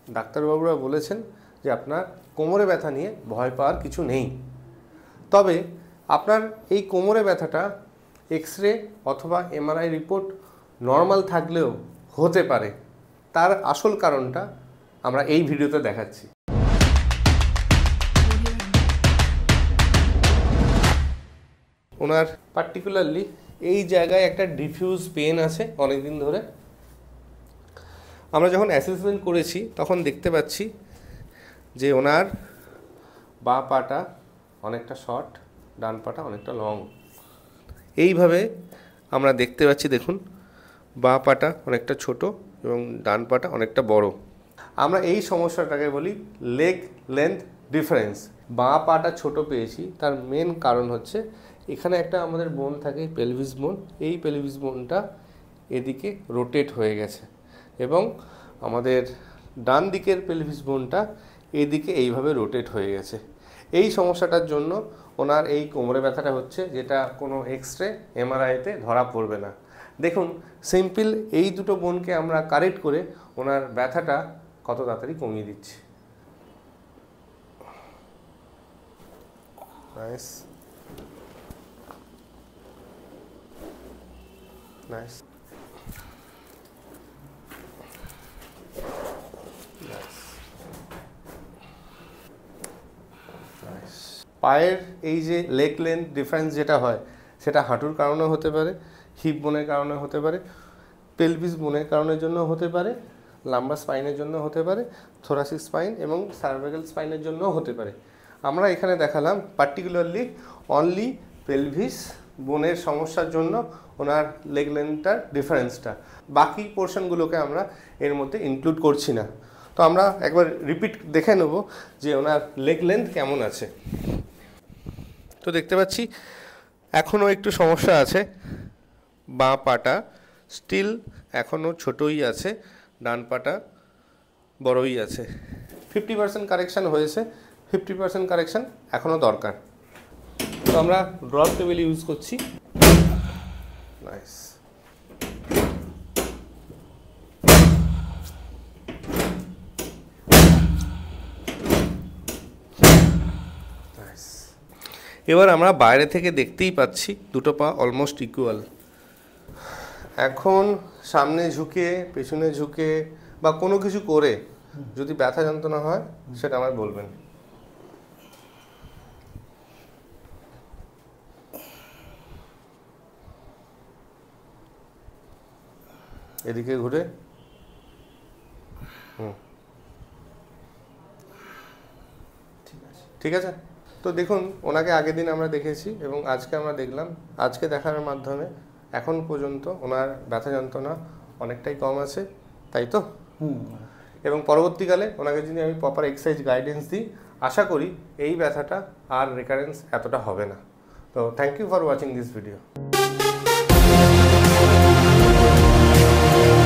ডাক্তারবাবুরা বলেছেন যে আপনার কোমরে ব্যথা নিয়ে ভয় পাওয়ার কিছু নেই। তবে আপনার এই কোমরে ব্যথাটা এক্স-রে অথবা এমআরআই রিপোর্ট নর্মাল থাকলেও হতে পারে। তার আসল কারণটা আমরা এই ভিডিওতে দেখাচ্ছি। ওনার পার্টিকুলারলি এই জায়গায় একটা ডিফিউজ পেন আছে অনেক দিন ধরে। আমরা যখন অ্যাসেসমেন্ট করেছি তখন দেখতে পাচ্ছি যে ওনার বাঁ পাটা অনেকটা শর্ট, ডান পাটা অনেকটা লং। এইভাবে আমরা দেখতে পাচ্ছি, দেখুন বাঁ পাটা অনেকটা ছোট এবং ডান পাটা অনেকটা বড়। আমরা এই সমস্যাটাকে বলি লেগ লেন্থ ডিফারেন্স। বাঁ পাটা ছোট পেয়েছি, তার মেন কারণ হচ্ছে এখানে একটা আমাদের বোন থাকে পেলভিস বোন। এই পেলভিস বোনটা এদিকে রোটেট হয়ে গেছে এবং আমাদের ডান দিকের পেলভিস বোনটা এদিকে এইভাবে রোটেট হয়ে গেছে। এই সমস্যাটার জন্য ওনার এই কোমরে ব্যথাটা হচ্ছে, যেটা কোনো এক্স-রে এমআরআইতে ধরা পড়বে না। দেখুন সিম্পল এই দুটো বোনকে আমরা কারেক্ট করে ওনার ব্যথাটা কত তাড়াতাড়ি কমিয়ে দিচ্ছি। নাইস নাইস পায়ের এই যে লেগ লেন্থ ডিফারেন্স যেটা হয় সেটা হাঁটুর কারণে হতে পারে, হিপ বোনের কারণে হতে পারে, পেলভিস বোনের কারণের জন্য হতে পারে, লাম্বার স্পাইনের জন্য হতে পারে, থোরাসিক স্পাইন এবং সার্ভাইকাল স্পাইনের জন্যও হতে পারে। আমরা এখানে দেখালাম পার্টিকুলারলি অনলি পেলভিস বোনের সমস্যার জন্য ওনার লেগ লেন্থটার ডিফারেন্সটা। বাকি পোর্শনগুলোকে আমরা এর মধ্যে ইনক্লুড করছি না। তো আমরা একবার রিপিট দেখে নেব যে ওনার লেগ লেন্থ কেমন আছে। তো দেখতে পাচ্ছি এখনও একটু সমস্যা আছে, বাঁ পাটা স্টিল এখনও ছোটই আছে, ডান পাটা বড়ই আছে। 50% কারেকশান হয়েছে, 50% কারেকশান এখনও দরকার। তো আমরা ড্রপ টেবিল ইউজ করছি। নাইস। এবার আমরা বাইরে থেকে দেখতেই পাচ্ছি দুটো পা অলমোস্ট ইকুয়াল। এখন সামনে ঝুঁকে, পেছনে ঝুঁকে বা কোনো কিছু করে যদি ব্যথা যন্ত্রণা হয় সেটা আমায় বলবেন। এদিকে ঘুরে ঠিক আছে। তো দেখুন ওনাকে আগের দিন আমরা দেখেছি এবং আজকে আমরা দেখলাম। আজকে দেখার মাধ্যমে এখন পর্যন্ত ওনার ব্যথা যন্ত্রণা অনেকটাই কম আছে, তাই তো? এবং পরবর্তীকালে ওনাকে যদি আমি প্রপার এক্সারসাইজ গাইডেন্স দিই, আশা করি এই ব্যথাটা আর রিকারেন্স এতটা হবে না। তো thank you for watching this video.